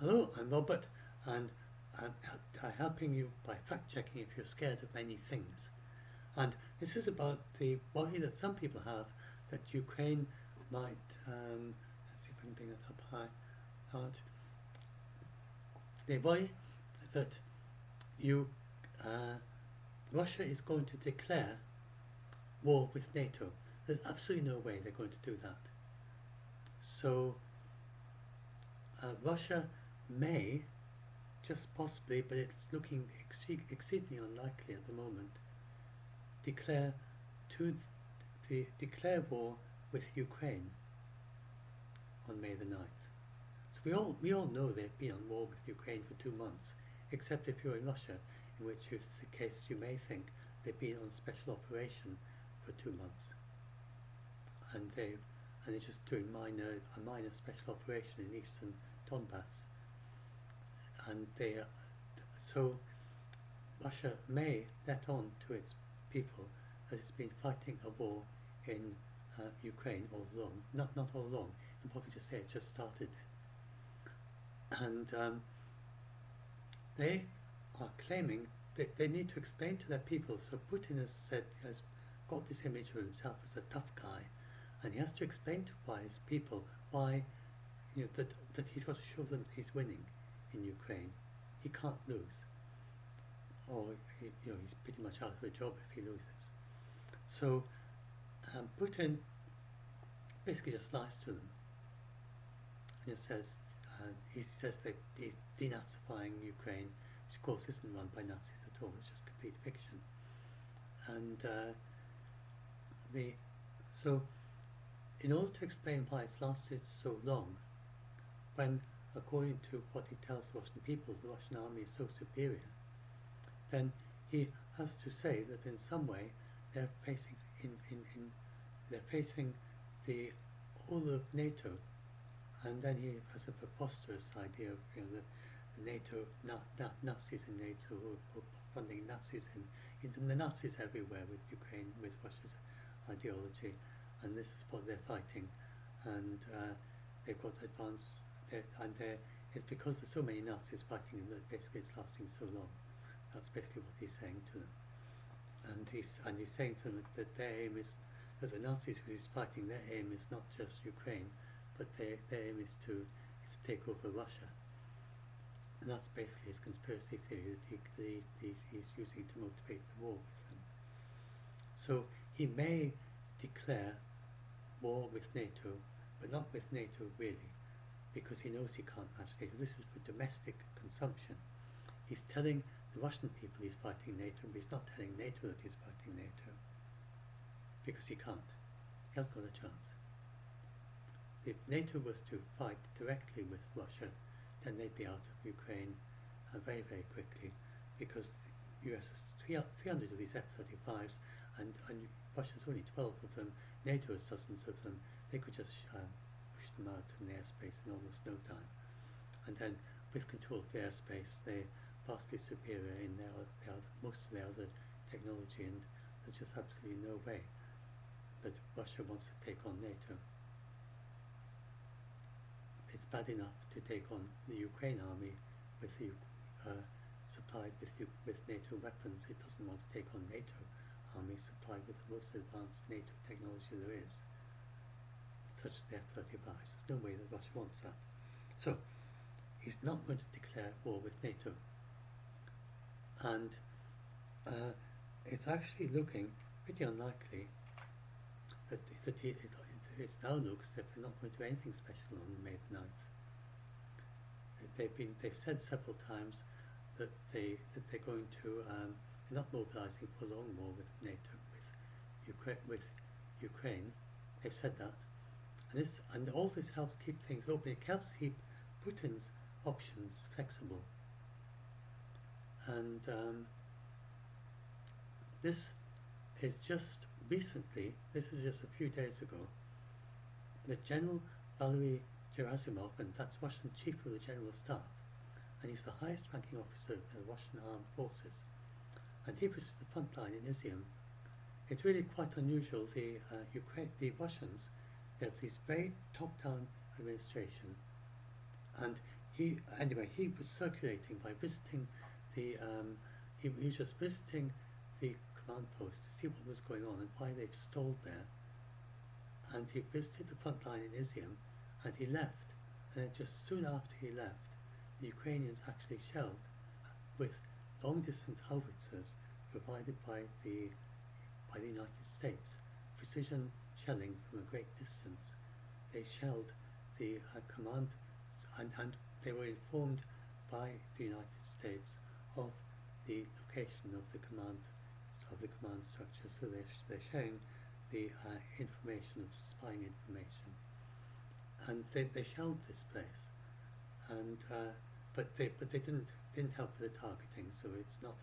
Hello, I'm Robert, and I'm helping you by fact-checking if you're scared of many things. And this is about the worry that some people have that Ukraine might, let's see if I can bring it up high, they worry that you, uh, Russia is going to declare war with NATO. There's absolutely no way they're going to do that. So Russia may, just possibly, but it's looking exceedingly unlikely at the moment, declare declare war with Ukraine on May the 9th. So we all know they've been on war with Ukraine for 2 months, except if you're in Russia, in which is the case you may think they've been on special operation for 2 months, and they're just doing a minor special operation in eastern Donbass, and so Russia may let on to its people that it's been fighting a war in Ukraine all along. Not all along. You can probably just say it's just started. And they are claiming that they need to explain to their people. So Putin has got this image of himself as a tough guy, and he has to explain to his people why, that he's got to show them that he's winning in Ukraine. He can't lose, or he's pretty much out of a job if he loses. So Putin basically just lies to them. And he says that he's denazifying Ukraine, which of course isn't run by Nazis at all. It's just complete fiction. And so in order to explain why it's lasted so long, when according to what he tells the Russian people, the Russian army is so superior, then he has to say that in some way they're facing they're facing the whole of NATO, and then he has a preposterous idea of the NATO Nazis in NATO who are funding Nazis in the Nazis everywhere with Ukraine, with Russia's ideology, and this is what they're fighting, and they've got advanced, it's because there's so many Nazis fighting them that basically it's lasting so long. That's basically what he's saying to them. And he's saying to them that their aim is, that the Nazis who he's fighting, their aim is not just Ukraine, but their aim is to take over Russia. And that's basically his conspiracy theory that he's using to motivate the war with them. So he may declare war with NATO, but not with NATO really, because he knows he can't match NATO. This is for domestic consumption. He's telling the Russian people he's fighting NATO, but he's not telling NATO that he's fighting NATO, because he can't. He hasn't got a chance. If NATO was to fight directly with Russia, then they'd be out of Ukraine very, very quickly, because the US has 300 of these F-35s, and Russia's only 12 of them. NATO has dozens of them. They could just push them out in the airspace in almost no time. And then, with control of the airspace, they're vastly superior in most of their other technology, and there's just absolutely no way that Russia wants to take on NATO. It's bad enough to take on the Ukraine army with supplied with NATO weapons. It doesn't want to take on NATO army supplied with the most advanced NATO technology there is, such as the F-35s. There's no way that Russia wants that. So he's not going to declare war with NATO. And it's actually looking pretty unlikely that it now looks as if they're not going to do anything special on May the 9th. They've said several times that they're going to they're not mobilizing for a long war with NATO, with Ukraine. They've said that, and all this helps keep things open. It helps keep Putin's options flexible. And this is just recently, this is just a few days ago, that General Valery Gerasimov, and that's Russian Chief of the General Staff, and he's the highest ranking officer in the Russian armed forces, and he was at the front line in Izium. It's really quite unusual. The Russians, they have this very top-down administration, and he was circulating by visiting the, he was just visiting the command post to see what was going on and why they'd stalled there. And he visited the front line in Izium, and he left. And then just soon after he left, the Ukrainians actually shelled with long-distance howitzers provided by the United States, precision shelling from a great distance. They shelled the command, and they were informed by the United States of the location of the command structure. So they're sharing the information, of spying information, and they shelled this place, and but they didn't help with the targeting, so it's not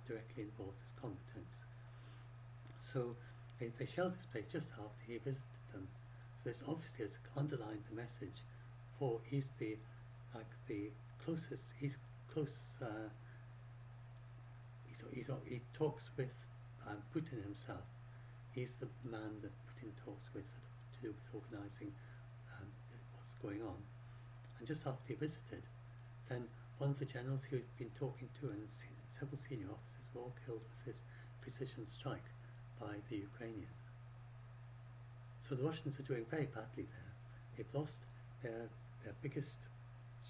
directly involved as combatants. So they shelled this place just after he visited them. So this obviously has underlined the message, for he's the closest. He's close. He talks with Putin himself. He's the man that Putin talks with to do with organising what's going on. And just after he visited, then one of the generals he had been talking to and several senior officers were all killed with this precision strike by the Ukrainians. So the Russians are doing very badly there. They've lost their biggest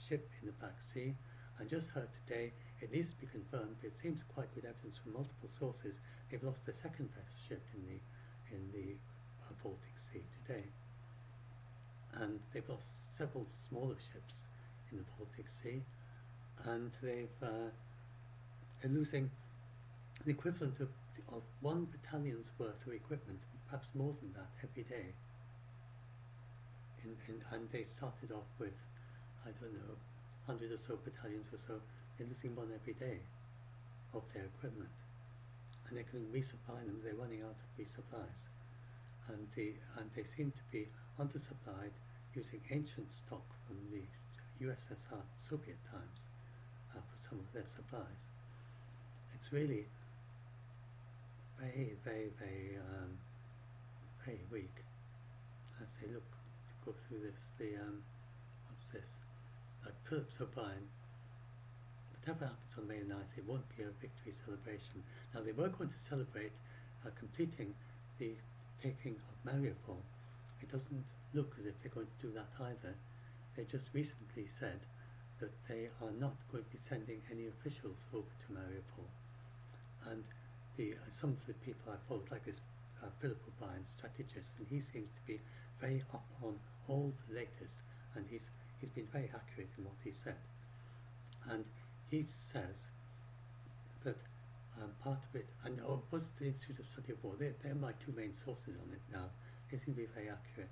ship in the Black Sea. I just heard today, it needs to be confirmed, but it seems quite good evidence from multiple sources, they've lost their second best ship in the Baltic Sea today. And they've lost several smaller ships in the Baltic Sea, and they're losing the equivalent of one battalion's worth of equipment, perhaps more than that, every day. And they started off with, I don't know, 100 or so battalions or so. They're losing one every day of their equipment, and they can resupply them. They're running out of resupplies, and they seem to be undersupplied using ancient stock from the USSR Soviet times for some of their supplies. It's really very, very, very, very weak. I say, look, go through this. What's this? Phillips O'Brien. Whatever happens on May 9th, it won't be a victory celebration. Now, they were going to celebrate completing the taking of Mariupol. It doesn't look as if they're going to do that either. They just recently said that they are not going to be sending any officials over to Mariupol. And some of the people I followed, like this Philip O'Brien, strategist, and he seems to be very up on all the latest, and he's been very accurate in what he said. And he says that part of it, and it was the Institute of Study of War, they're my two main sources on it now. They seem to be very accurate.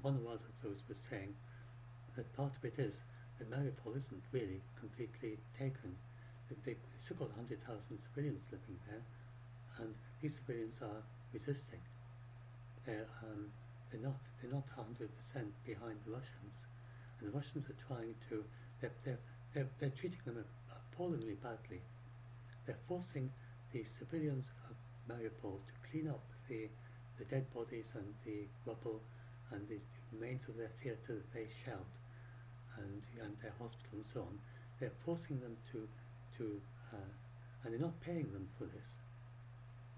One or other of those was saying that part of it is that Mariupol isn't really completely taken. They've still got 100,000 civilians living there, and these civilians are resisting. They're not 100% behind the Russians, and the Russians are trying to. They're treating them appallingly badly. They're forcing the civilians of Mariupol to clean up the dead bodies and the rubble and the remains of their theatre that they shelled, and their hospital and so on. They're forcing them to and they're not paying them for this.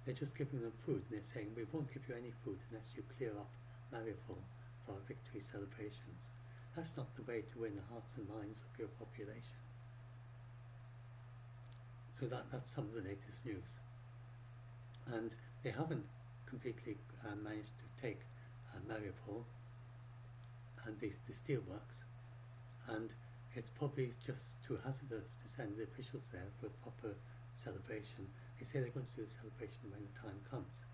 They're just giving them food, and they're saying, we won't give you any food unless you clear up Mariupol for our victory celebrations. That's not the way to win the hearts and minds of your population. So that's some of the latest news. And they haven't completely managed to take Mariupol and the steelworks, and it's probably just too hazardous to send the officials there for a proper celebration. They say they're going to do a celebration when the time comes.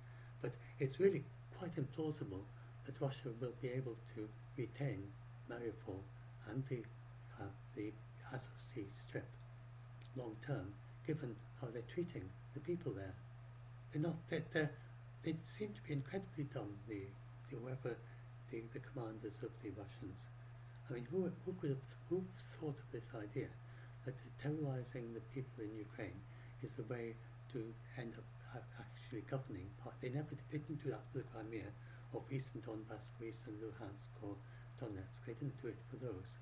But it's really quite implausible that Russia will be able to retain Mariupol and the Azov Sea Strip long term, given how they're treating the people there. They seem to be incredibly dumb, the commanders of the Russians. I mean, who thought of this idea that terrorizing the people in Ukraine is the way to end up actually governing part? They didn't do that for the Crimea, or for Eastern Donbass, for Eastern Luhansk, or Donetsk. They didn't do it for those,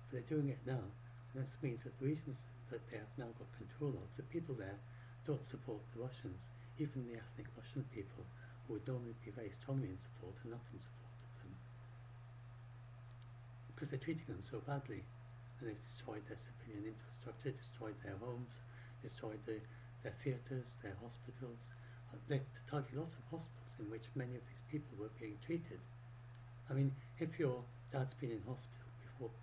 but they're doing it now. And this means that the regions that they have now got control of, the people there don't support the Russians. Even the ethnic Russian people, who would normally be very strongly in support, are not in support of them. Because they're treating them so badly. And they've destroyed their civilian infrastructure, destroyed their homes, destroyed their theatres, their hospitals. They've targeted lots of hospitals in which many of these people were being treated. I mean, if your dad's been in hospital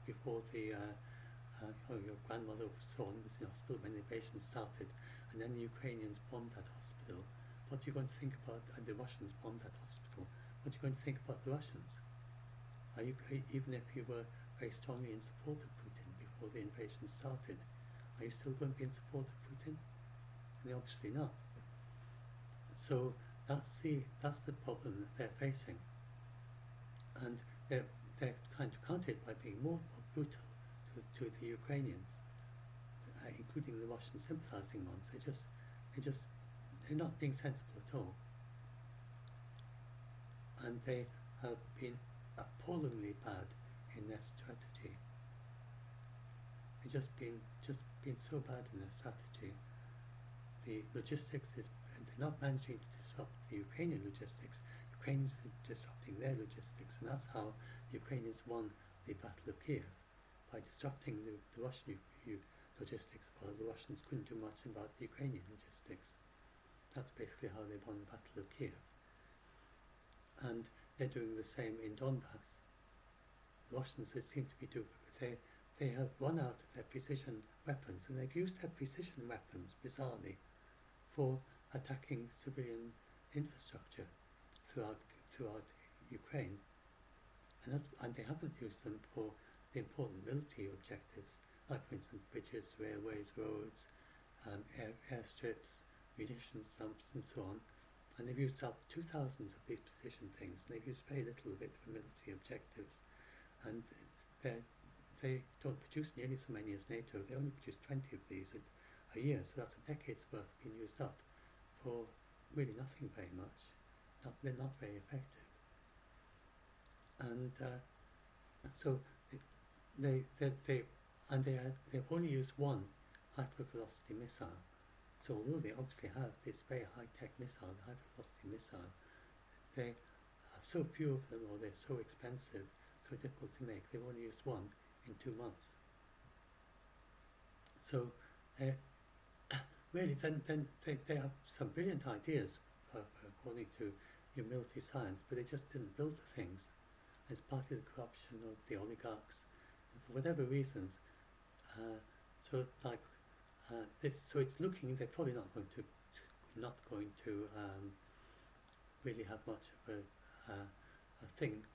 before the or your grandmother or so on was in hospital when the invasion started, and then the Ukrainians bombed that hospital, what are you going to think about? And the Russians bombed that hospital. What are you going to think about the Russians? Even if you were very strongly in support of Putin before the invasion started, are you still going to be in support of Putin? And obviously not. So that's the problem that they're facing, and they're trying to counter it by being more brutal to the Ukrainians, including the Russian sympathizing ones. They're not being sensible at all, and they have been appallingly bad in their strategy. They've just been so bad in their strategy. The logistics they're not managing to disrupt the Ukrainian logistics. Ukrainians are disrupting their logistics, and that's how the Ukrainians won the Battle of Kiev, by disrupting the Russian logistics, while the Russians couldn't do much about the Ukrainian logistics. That's basically how they won the Battle of Kiev. And they're doing the same in Donbass. The Russians, they seem to be they have run out of their precision weapons, and they've used their precision weapons, bizarrely, for attacking civilian infrastructure throughout Ukraine. And they haven't used them for the important military objectives, like for instance bridges, railways, roads, airstrips, munitions dumps and so on. And they've used up 2,000 of these precision things, and they've used very little of it for military objectives. And they don't produce nearly so many as NATO. They only produce 20 of these a year, so that's a decade's worth being used up for really nothing very much. They're not very effective. And so they've only used one hypervelocity missile. So although they obviously have this very high-tech missile, the hypervelocity missile, they have so few of them, or they're so expensive, so difficult to make. They've only used one in 2 months. So really, then they have some brilliant ideas according to your military science, but they just didn't build the things. It's partly the corruption of the oligarchs, and for whatever reasons. So it's looking, they're probably not going to really have much of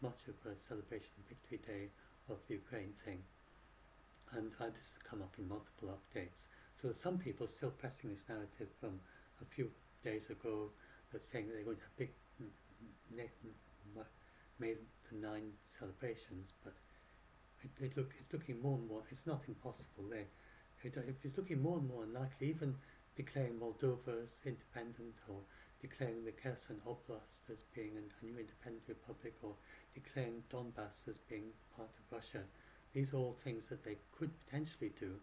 much of a celebration Victory Day of the Ukraine thing. And this has come up in multiple updates. So there's some people still pressing this narrative from a few days ago that's saying that they're going to have big May the 9 celebrations, but it's looking more and more, it's not impossible. It's looking more and more unlikely, even declaring Moldova as independent, or declaring the Kherson Oblast as being a new independent republic, or declaring Donbass as being part of Russia. These are all things that they could potentially do,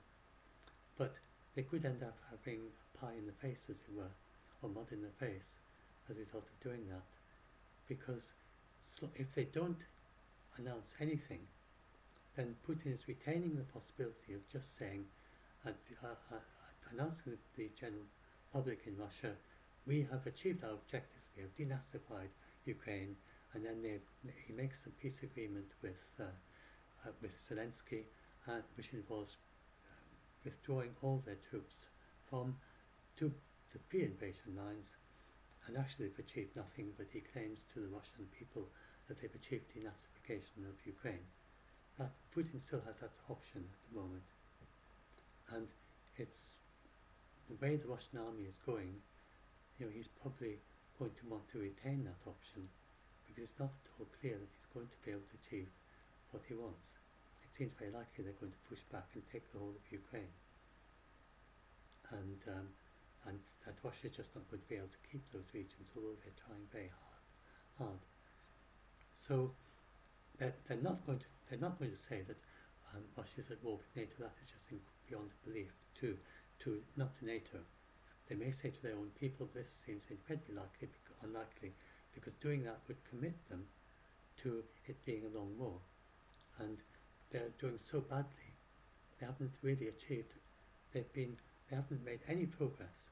but they could end up having a pie in the face, as it were, or mud in the face as a result of doing that. Because if they don't announce anything, then Putin is retaining the possibility of just saying, announcing to the general public in Russia, we have achieved our objectives, we have denazified Ukraine, and then he makes a peace agreement with Zelensky, which involves withdrawing all their troops from the pre-invasion lines, and actually they've achieved nothing, but he claims to the Russian people that they've achieved denazification of Ukraine. Putin still has that option at the moment, and it's the way the Russian army is going. He's probably going to want to retain that option, because it's not at all clear that he's going to be able to achieve what he wants. It seems very likely they're going to push back and take the whole of Ukraine, and that Russia is just not going to be able to keep those regions, although they're trying very hard. So they're not going to they're not going to say that Russia's at war with NATO. That is just beyond belief. Not to NATO. They may say to their own people, this seems incredibly unlikely, because doing that would commit them to it being a long war. And they're doing so badly. They haven't really achieved. They haven't made any progress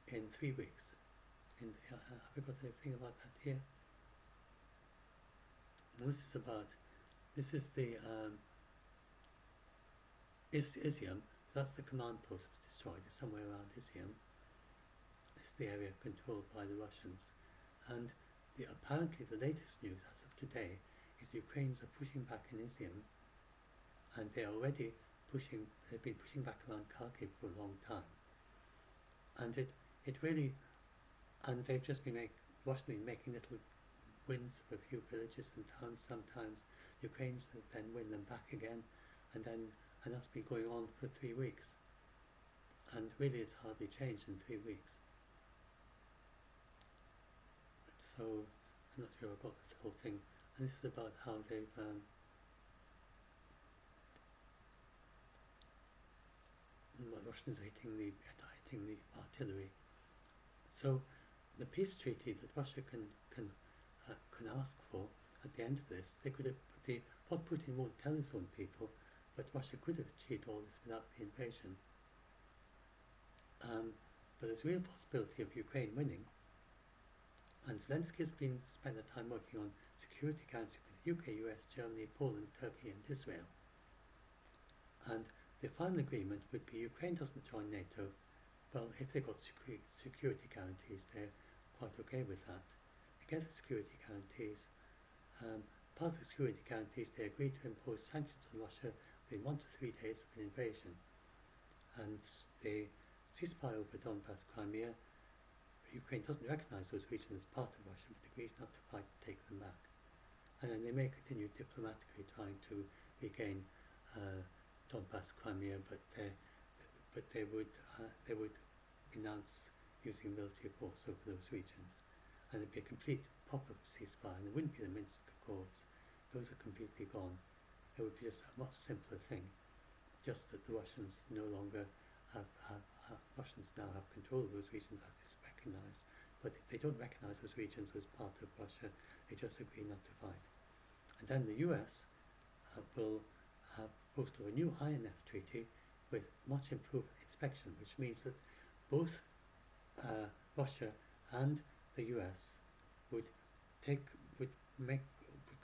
in 3 weeks. Have we got anything about that here? Well, this is the Izium. That's the command post that was destroyed. It's somewhere around Izium. It's the area controlled by the Russians. And apparently the latest news as of today is the Ukrainians are pushing back in Izium, and they've been pushing back around Kharkiv for a long time. And and they've just been making little wins of a few villages and towns sometimes. Ukrainians then win them back again, and that's been going on for 3 weeks. And really it's hardly changed in 3 weeks. So I'm not sure I've got the whole thing. And this is about how they've Russians are hitting the artillery. So the peace treaty that Russia can ask for at the end of this, what Putin won't tell his own people, but Russia could have achieved all this without the invasion. But there's a real possibility of Ukraine winning. And Zelensky has spent the time working on Security Council with the UK, US, Germany, Poland, Turkey and Israel. And the final agreement would be Ukraine doesn't join NATO. Well, if they've got security guarantees, they're quite okay with that. They get the security guarantees. Part of the security guarantees, they agreed to impose sanctions on Russia within 1 to 3 days of an invasion. And they ceasefire over Donbass, Crimea. Ukraine doesn't recognise those regions as part of Russia, but agrees not to fight to take them back. And then they may continue diplomatically trying to regain Donbass, Crimea, but they would renounce using military force over those regions. And it'd be a complete proper ceasefire, and it wouldn't be the Minsk Accords. Those are completely gone. It would be just a much simpler thing, just that the Russians no longer Russians now have control of those regions, that is recognised, but they don't recognise those regions as part of Russia. They just agree not to fight. And then the US will have posted a new INF treaty with much improved inspection, which means that both Russia and the US would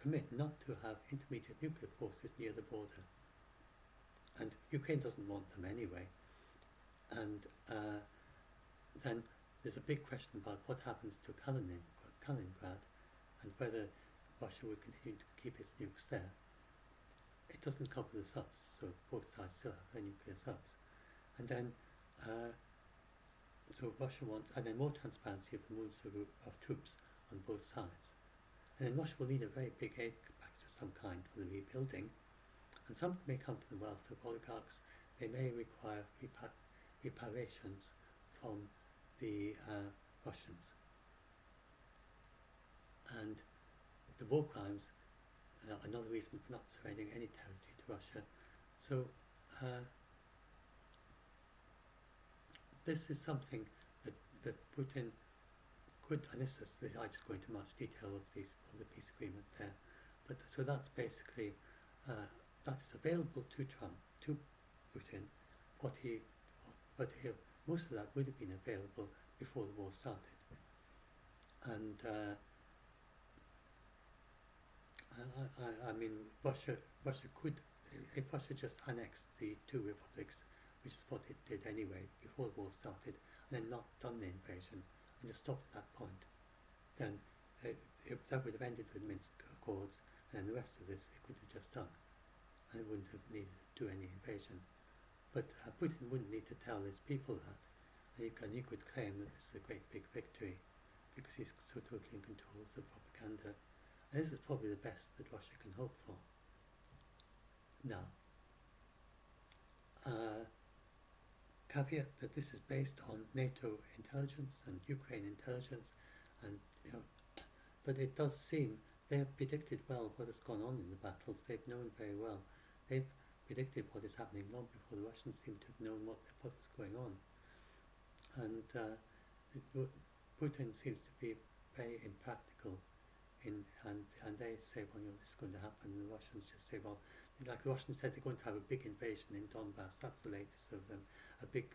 commit not to have intermediate nuclear forces near the border. And Ukraine doesn't want them anyway. And then there's a big question about what happens to Kaliningrad and whether Russia will continue to keep its nukes there. It doesn't cover the subs, so both sides still have their nuclear subs. And then, so Russia wants, and then more transparency of the movements of troops on both sides. And then Russia will need a very big aid package of some kind for the rebuilding. And some may come from the wealth of oligarchs. They may require reparations from the Russians. And the war crimes are another reason for not surrendering any territory to Russia. So this is something that Putin could, and this is, I just go into much detail of the peace agreement there, but so that's basically that is available to Trump, to Putin. Most of that would have been available before the war started. And I mean, Russia could, if Russia just annexed the two republics, which is what it did anyway before the war started, and then not done the invasion, and just stopped at that point, then that would have ended the Minsk Accords, and then the rest of this it could have just done, and it wouldn't have needed to do any invasion. But Putin wouldn't need to tell his people that, and you could claim that this is a great big victory, because he's so totally in control of the propaganda. And this is probably the best that Russia can hope for. Now, caveat that this is based on NATO intelligence and Ukraine intelligence, and but it does seem they have predicted well what has gone on in the battles. They've known very well. They've predicted what is happening long before the Russians seem to have known what was going on. And Putin seems to be very impractical and they say, well, this is going to happen, and the Russians just say, well, like the Russians said, they're going to have a big invasion in Donbass. That's the latest of them. A big,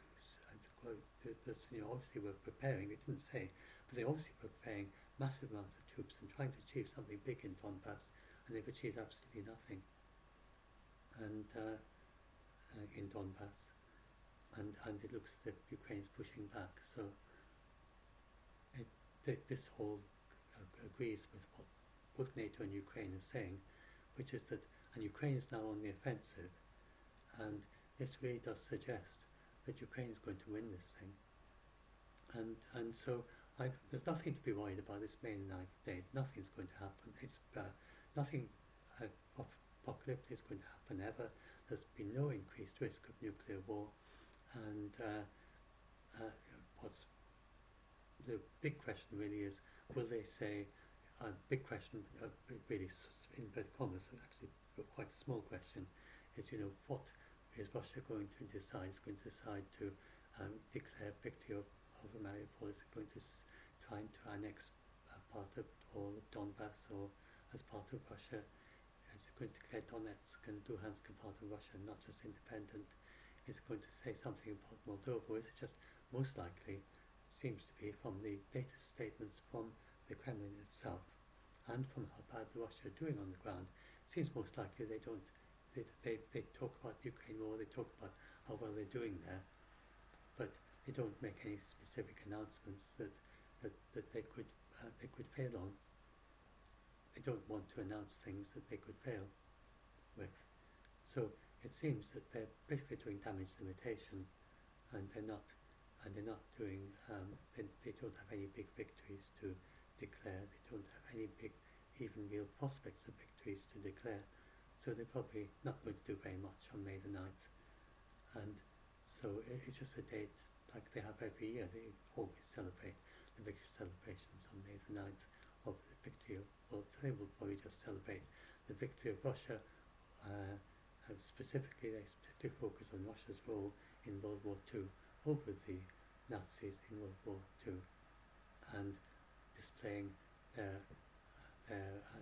obviously we're preparing. They didn't say, but they obviously were preparing massive amounts of troops and trying to achieve something big in Donbass, and they've achieved absolutely nothing. And in Donbass, and it looks as if Ukraine's pushing back. So this whole agrees with what both NATO and Ukraine are saying, which is that, and Ukraine is now on the offensive, and this really does suggest that Ukraine is going to win this thing. And so there's nothing to be worried about this May 9th date. Nothing's going to happen. It's nothing apocalyptic is going to happen ever. There's been no increased risk of nuclear war, and what's the big question really is, will they say, big question, really in inverted commas, actually quite a small question, is, what is Russia going to decide? Is going to decide to declare victory of Mariupol? Is it going to try to annex part of all of Donbass or as part of Russia? Is it going to declare Donetsk and Luhansk as part of Russia, not just independent? Is it going to say something about Moldova? Or is it just most likely, seems to be from the latest statements from the Kremlin itself and from how bad the Russia are doing on the ground, seems most likely they talk about Ukraine war, they talk about how well they're doing there, but they don't make any specific announcements that they could fail on. They don't want to announce things that they could fail with. So it seems that they're basically doing damage limitation, and they're not doing, they don't have any big victories to declare. They don't have any big, even real prospects of victories to declare. So they're probably not going to do very much on May the 9th. And so it's just a date like they have every year. They always celebrate the victory celebrations on May the 9th of the victory of, well, they will probably just celebrate the victory of Russia. And specifically, they focus on Russia's role in World War II over the Nazis in World War II, and displaying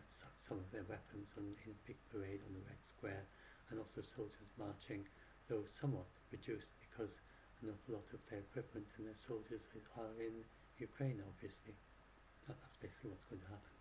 some of their weapons in a big parade on the Red Square, and also soldiers marching, though somewhat reduced because an awful lot of their equipment and their soldiers are in Ukraine, obviously. That's basically what's going to happen.